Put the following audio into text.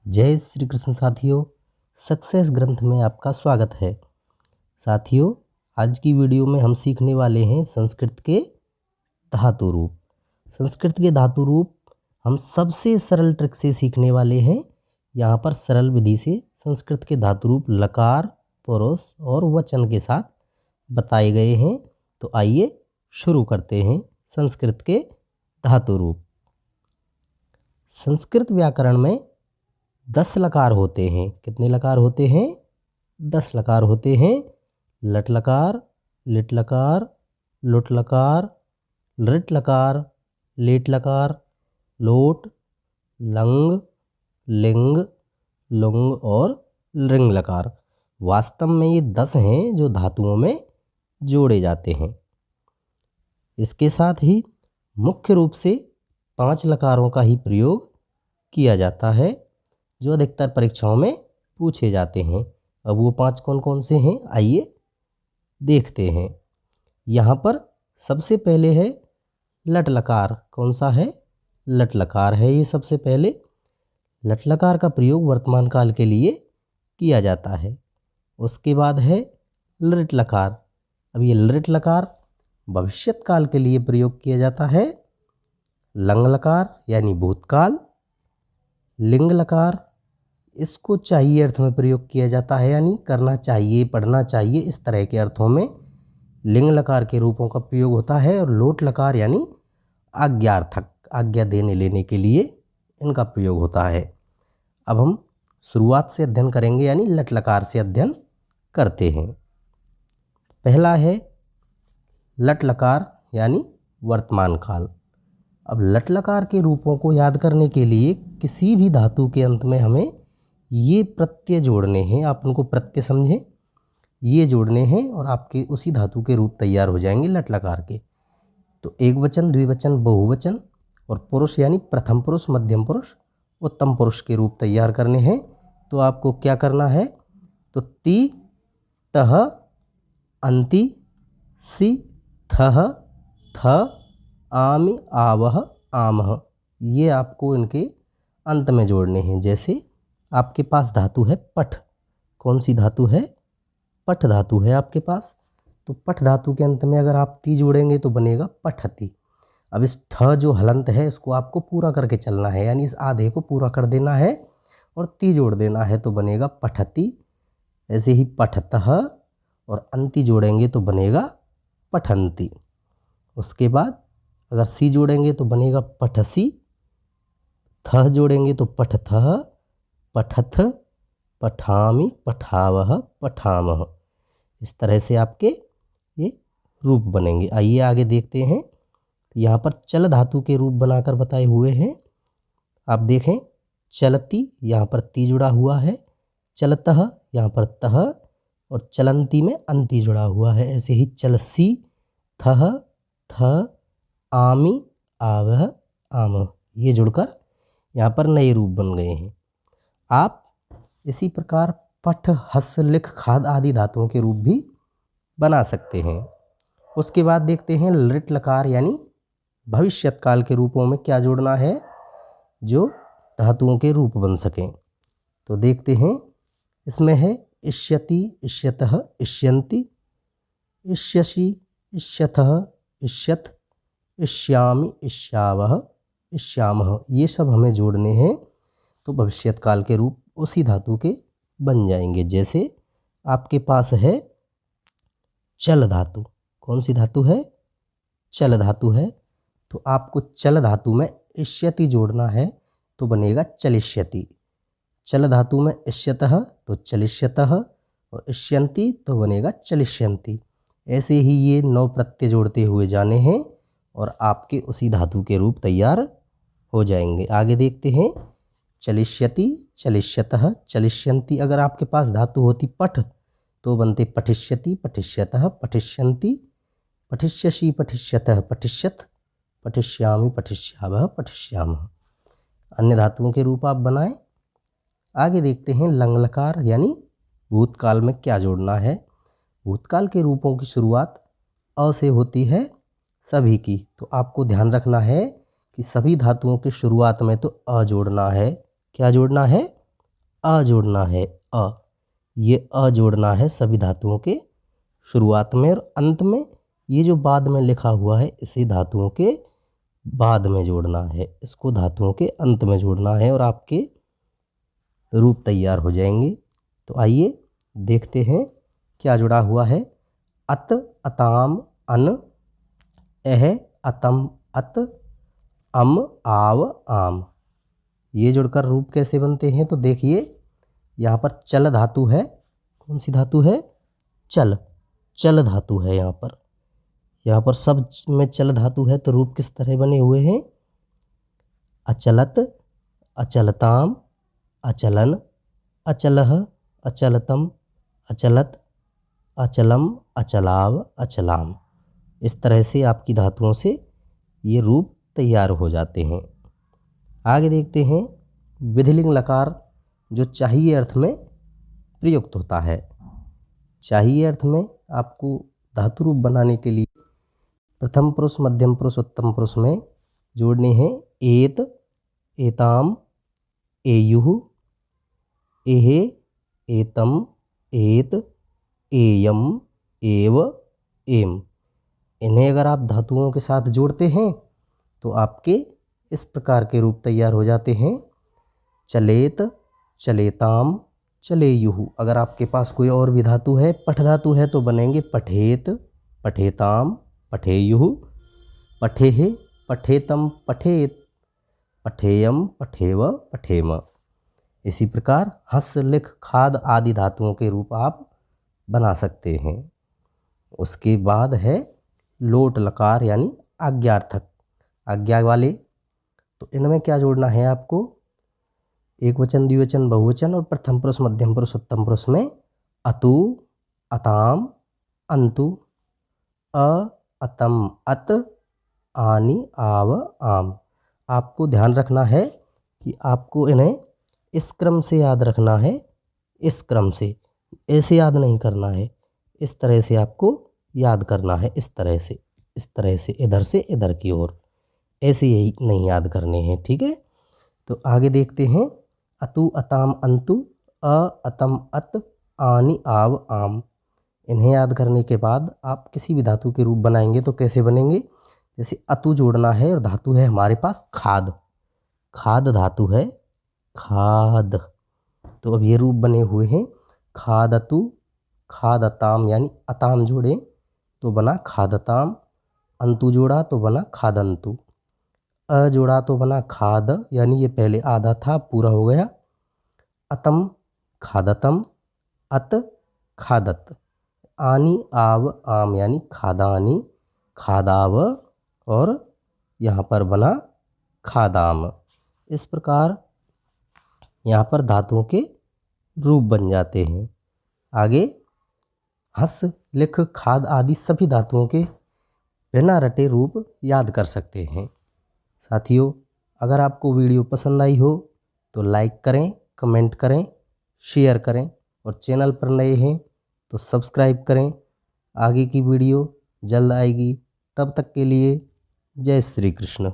जय श्री कृष्ण साथियों, सक्सेस ग्रंथ में आपका स्वागत है। साथियों, आज की वीडियो में हम सीखने वाले हैं संस्कृत के धातु रूप। संस्कृत के धातु रूप हम सबसे सरल ट्रिक से सीखने वाले हैं। यहाँ पर सरल विधि से संस्कृत के धातु रूप लकार, पुरुष और वचन के साथ बताए गए हैं। तो आइए शुरू करते हैं संस्कृत के धातु रूप। संस्कृत व्याकरण में 10 लकार होते हैं। कितने लकार होते हैं? 10 लकार होते हैं। लट लकार, लिट लकार, लुट लकार, लृट लकार, लेट लकार, लोट, लंग, लिंग, लुंग और लिंग लकार। वास्तव में ये 10 हैं जो धातुओं में जोड़े जाते हैं। इसके साथ ही मुख्य रूप से 5 लकारों का ही प्रयोग किया जाता है जो अधिकतर परीक्षाओं में पूछे जाते हैं। अब वो 5 कौन कौन से हैं आइए देखते हैं। यहाँ पर सबसे पहले है लट लकार। कौन सा है? लट लकार है ये सबसे पहले। लट लकार का प्रयोग वर्तमान काल के लिए किया जाता है। उसके बाद है लृट लकार। अब ये लृट लकार भविष्यत काल के लिए प्रयोग किया जाता है। लंग लकार यानी भूतकाल। लिंग लकार इसको चाहिए अर्थ में प्रयोग किया जाता है, यानी करना चाहिए, पढ़ना चाहिए, इस तरह के अर्थों में लिंग लकार के रूपों का प्रयोग होता है। और लोट लकार यानी आज्ञार्थक, आज्ञा देने लेने के लिए इनका प्रयोग होता है। अब हम शुरुआत से अध्ययन करेंगे, यानी लट लकार से अध्ययन करते हैं। पहला है लट लकार यानी वर्तमान काल। अब लट लकार के रूपों को याद करने के लिए किसी भी धातु के अंत में हमें ये प्रत्यय जोड़ने हैं। आप उनको प्रत्यय समझें, ये जोड़ने हैं और आपके उसी धातु के रूप तैयार हो जाएंगे लट लकार के। तो एक वचन, द्विवचन, बहुवचन और पुरुष यानी प्रथम पुरुष, मध्यम पुरुष, उत्तम पुरुष के रूप तैयार करने हैं। तो आपको क्या करना है? तो ती, तह, अंति, सी, थह, थ, आमि, आवह, आमह, ये आपको इनके अंत में जोड़ने हैं। जैसे आपके पास धातु है पठ। कौन सी धातु है? पठ धातु है आपके पास। तो पठ धातु के अंत में अगर आप ती जोड़ेंगे तो बनेगा पठति। अब इस ठ जो हलंत है इसको आपको पूरा करके चलना है, यानी इस आधे को पूरा कर देना है और ती जोड़ देना है तो बनेगा पठति। ऐसे ही पठतः और अंति जोड़ेंगे तो बनेगा पठंती। उसके बाद अगर सी जोड़ेंगे तो बनेगा पठसी, थ जोड़ेंगे तो पठथः, पठथ, पठामि, पठावह, पठामह। इस तरह से आपके ये रूप बनेंगे। आइए आगे देखते हैं। यहाँ पर चल धातु के रूप बनाकर बताए हुए हैं। आप देखें, चलती यहाँ पर ती जुड़ा हुआ है, चलतः यहाँ पर तह और चलंती में अंति जुड़ा हुआ है। ऐसे ही चलसी, थह, थ, आमि, आवह, आमह, ये जुड़कर यहाँ पर नए रूप बन गए हैं। आप इसी प्रकार पठ, हस, लिख, खाद आदि धातुओं के रूप भी बना सकते हैं। उसके बाद देखते हैं लृट लकार यानी भविष्यत काल के रूपों में क्या जोड़ना है जो धातुओं के रूप बन सकें। तो देखते हैं, इसमें है इष्यति, इष्यतः, इष्यन्ति, इष्यसि, इष्यथः, इष्यथ, इष्यामि, इष्यावह, इष्यामः, ये सब हमें जोड़ने हैं। तो भविष्यत काल के रूप उसी धातु के बन जाएंगे। जैसे आपके पास है चल धातु। कौन सी धातु है? चल धातु है। तो आपको चल धातु में इष्यति जोड़ना है तो बनेगा चलिष्यति। चल धातु में इष्यतः तो चलिष्यतः और इष्यन्ति तो बनेगा चलिष्यन्ति। ऐसे ही ये 9 प्रत्यय जोड़ते हुए जाने हैं और आपके उसी धातु के रूप तैयार हो जाएंगे। आगे देखते हैं, चलिष्यति, चलिष्यतः, चलिष्यन्ति। अगर आपके पास धातु होती पठ तो बनते पठिष्यति, पठिष्यतः, पठिष्यन्ति, पठिष्यसि, पठिष्यतः, पठिष्यथ, पठिष्यामि, पठिष्यावः, पठिष्यामः। अन्य धातुओं के रूप आप बनाएं। आगे देखते हैं लंग लकार यानी भूतकाल में क्या जोड़ना है। भूतकाल के रूपों की शुरुआत अ से होती है सभी की। तो आपको ध्यान रखना है कि सभी धातुओं की शुरुआत में तो अ जोड़ना है। क्या जोड़ना है? अ जोड़ना है अ। ये अ जोड़ना है सभी धातुओं के शुरुआत में और अंत में। ये जो बाद में लिखा हुआ है इसी धातुओं के बाद में जोड़ना है, इसको धातुओं के अंत में जोड़ना है और आपके रूप तैयार हो जाएंगे। तो आइए देखते हैं क्या जुड़ा हुआ है। अत अताम अन, एह अतम अत, अम आव आम। ये जुड़कर रूप कैसे बनते हैं तो देखिए, यहाँ पर चल धातु है। कौन सी धातु है? चल। चल धातु है यहाँ पर सब में चल धातु है। तो रूप किस तरह बने हुए हैं? अचलत, अचलताम, अचलन, अचलह, अचलतम, अचलत, अचलम, अचलाव, अचलाम। इस तरह से आपकी धातुओं से ये रूप तैयार हो जाते हैं। आगे देखते हैं विधिलिंग लकार जो चाहिए अर्थ में प्रयुक्त होता है। चाहिए अर्थ में आपको धातु रूप बनाने के लिए प्रथम पुरुष, मध्यम पुरुष, उत्तम पुरुष में जोड़ने हैं एत, एताम, एयुः, एहे, एतम, एत, एयम, एव, एम। इन्हें अगर आप धातुओं के साथ जोड़ते हैं तो आपके इस प्रकार के रूप तैयार हो जाते हैं। चलेत, चलेताम, चलेयुः। अगर आपके पास कोई और भी धातु है, पठ धातु है, तो बनेंगे पठेत, पठेताम, पठेयुः, पठेः, पठेतम, पठेत, पठेयम, पठेव, पठेम। इसी प्रकार हस, लिख, खाद आदि धातुओं के रूप आप बना सकते हैं। उसके बाद है लोट लकार यानी आज्ञार्थक, आज्ञा वाले। तो इनमें क्या जोड़ना है आपको? एक वचन, द्विवचन, बहुवचन और प्रथम पुरुष, मध्यम पुरुष, उत्तम पुरुष में अतु, अताम, अंतु, अ, अतम, अत, आनि, आव, आम। आपको ध्यान रखना है कि आपको इन्हें इस क्रम से याद रखना है, इस क्रम से, ऐसे याद नहीं करना है। इस तरह से आपको याद करना है, इस तरह से, इस तरह से इधर की ओर, ऐसे यही नहीं याद करने हैं। ठीक है। तो आगे देखते हैं अतु, अताम, अंतु, अ, अतम, अत, आनि, आव, आम। इन्हें याद करने के बाद आप किसी भी धातु के रूप बनाएंगे तो कैसे बनेंगे? जैसे अतु जोड़ना है और धातु है हमारे पास खाद, खाद धातु है, खाद। तो अब ये रूप बने हुए हैं खादतु, खादताम, यानी अताम जोड़े तो बना खादताम, अंतु जोड़ा तो बना खादंतु, अ जोड़ा तो बना खाद, यानी ये पहले आधा था पूरा हो गया। अतम, खादतम, अत, खादत, आनि, आव, आम, यानी खादानी, खादाव, और यहाँ पर बना खादाम। इस प्रकार यहाँ पर धातुओं के रूप बन जाते हैं। आगे हस, लिख, खाद आदि सभी धातुओं के बिना रटे रूप याद कर सकते हैं। साथियों, अगर आपको वीडियो पसंद आई हो तो लाइक करें, कमेंट करें, शेयर करें और चैनल पर नए हैं तो सब्सक्राइब करें। आगे की वीडियो जल्द आएगी। तब तक के लिए जय श्री कृष्ण।